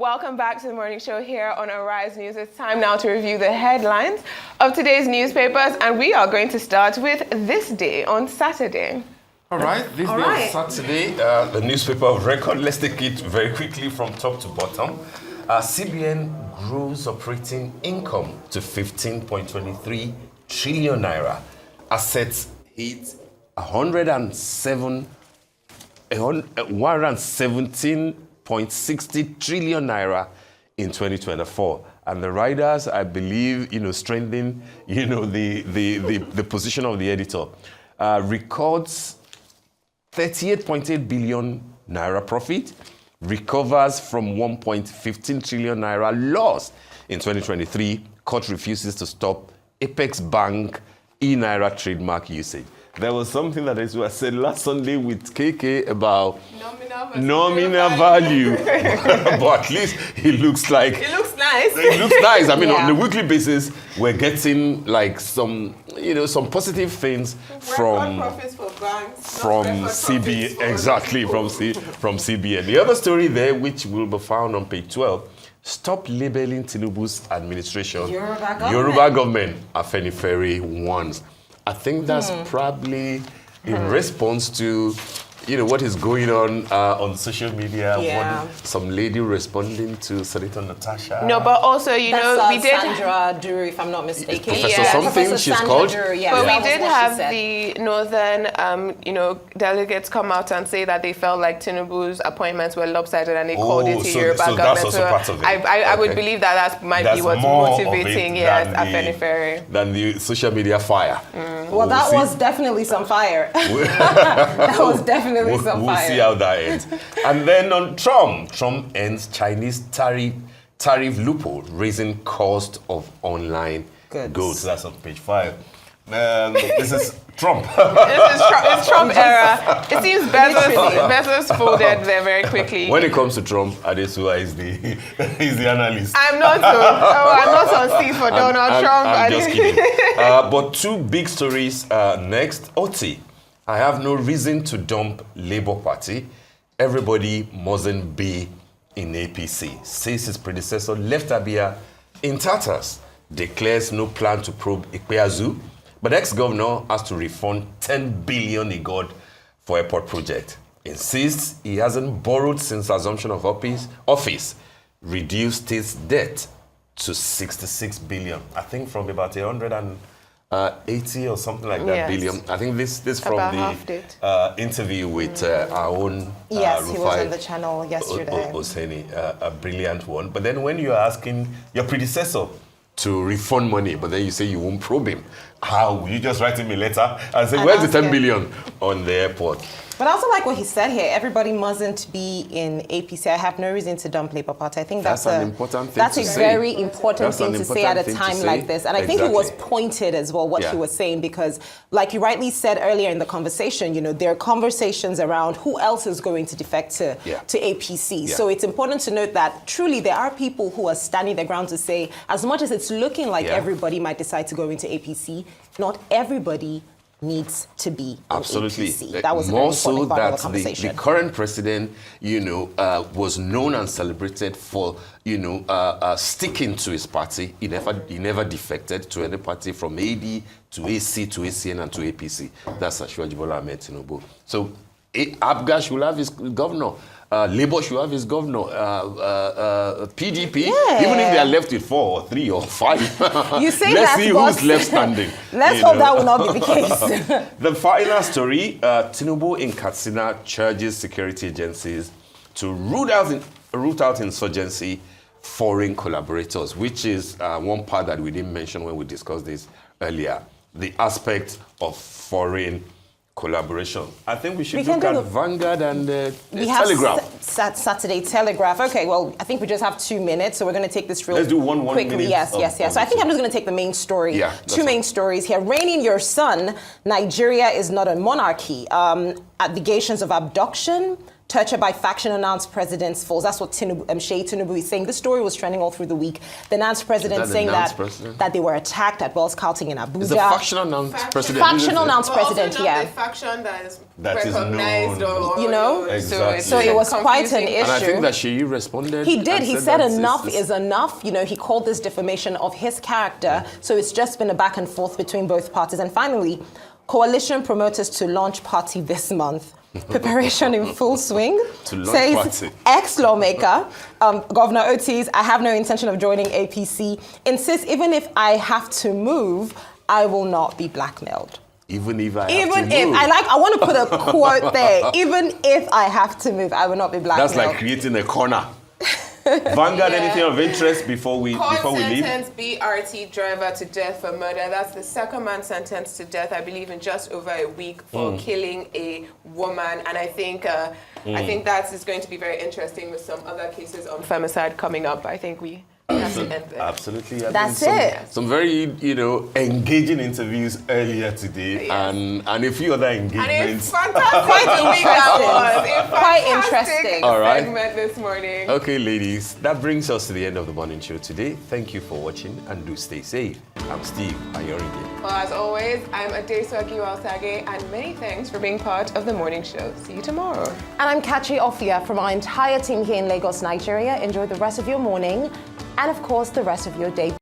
Welcome back to the morning show here on Arise News. It's time now to review the headlines of today's newspapers, and we are going to start with This Day on Saturday. All right, this day on Saturday, the newspaper of record. Let's take it very quickly from top to bottom. CBN grows operating income to 15.23 trillion naira. Assets hit 117.60 trillion naira in 2024. And the riders, I believe, strengthen, the position of the editor. Records 38.8 billion naira profit, recovers from 1.15 trillion naira loss in 2023. Court refuses to stop Apex Bank e-naira trademark usage. There was something that I said last Sunday with KK about nominal value. But at least it looks nice. It looks nice. I mean, on a weekly basis, we're getting like some positive things from profits for banks, from CBN. Exactly, from CBN. The other story there, which will be found on page 12, stop labeling Tinubu's administration Yoruba government Afenifere ones. I think that's probably in response to, what is going on social media. Some lady responding to Senator Natasha. No, but also, we did Sandra Duru, if I'm not mistaken. Professor something she's called. But we did have the northern, delegates come out and say that they felt like Tinubu's appointments were lopsided and they called it a Yoruba government. That's also part of it. I would believe that might be what's motivating Afenifere than the social media fire. Well, that was definitely some fire. That was definitely some fire. We'll see how that ends. And then on Trump ends Chinese tariff loophole, raising cost of online goods. That's on page 5. This is Trump. It's Trump era. It seems Bezos folded there very quickly. When it comes to Trump, Adesua is the analyst. I'm not on seat for Donald Trump. I'm just kidding. But two big stories next. Oti, I have no reason to dump Labour Party. Everybody mustn't be in APC. Says his predecessor left Abia in tatters. Declares no plan to probe Ikpeazu. But ex-governor has to refund 10 billion he got for airport project. Insists he hasn't borrowed since assumption of office. Reduced state's debt to 66 billion. I think from about 180 or something like that billion. I think this from the interview with our own Yes, he was on the channel yesterday. Oseni, a brilliant one. But then when you're asking your predecessor to refund money, but then you say you won't probe him, how? Will you just write him a letter and say, where's the 10 billion on the airport? But I also like what he said here. Everybody mustn't be in APC. I have no reason to dump Labour Party. I think that's an important thing that's to a say. very important thing to say at a time like this. And I think it was pointed as well, what he was saying, because like you rightly said earlier in the conversation, there are conversations around who else is going to defect to APC. So it's important to note that truly there are people who are standing their ground to say, as much as it's looking like everybody might decide to go into APC, not everybody needs to be absolutely APC. That was more so that the conversation. The current president, was known and celebrated for, sticking to his party. He never defected to any party from AD to AC to ACN and to APC. That's Ashwaji Bola Ahmed Tinubu. So Abga should have his governor. Labour should have his governor. PDP, even if they are left with 4 or 3 or 5, you say let's see who's left standing. Let's hope that will not be the case. The final story, Tinubu in Katsina charges security agencies to root out insurgency, foreign collaborators, which is one part that we didn't mention when we discussed this earlier, the aspect of foreign collaboration. I think we should look at Vanguard and Telegraph. Saturday Telegraph. Okay, well, I think we just have 2 minutes, so we're going to take this real Let's do one quickly. minute. Yes. So I think I'm just going to take the main story. Two main stories here. Reigning your son, Nigeria is not a monarchy. Allegations of abduction, torture by faction announced presidents falls. That's what Tinubu is saying. This story was trending all through the week. The announced president saying that they were attacked at Wells Scouting in Abuja. Is a faction announced president? Faction announced president, yeah. The faction that is recognized or you know? Exactly. So it was quite an issue. And I think that she responded. He did. He said enough is enough. You know, he called this defamation of his character. So it's just been a back and forth between both parties. And finally, coalition promoters to launch party this month. Preparation in full swing, says ex-lawmaker Governor Otis. I have no intention of joining APC. Insists even if I have to move, I will not be blackmailed. Even if I want to put a quote there. Even if I have to move, I will not be blackmailed. That's like creating a corner. Vanguard, anything of interest before we leave? Sentenced BRT driver to death for murder. That's the second man sentenced to death, I believe, in just over a week for killing a woman. And I think that is going to be very interesting with some other cases on femicide coming up. I think we have to end there. Absolutely. That's it. Some very, engaging interviews earlier today, and a few other engagements. And it's fantastic. Quite a week that was. Quite interesting. All right. Segment this morning. Okay, ladies, that brings us to the end of the morning show today. Thank you for watching, and do stay safe. I'm Steve Ayoringe. Well, as always, I'm Adesu Agiwal-Sage, and many thanks for being part of the morning show. See you tomorrow. And I'm Kachi Ofia from our entire team here in Lagos, Nigeria. Enjoy the rest of your morning and, of course, the rest of your day.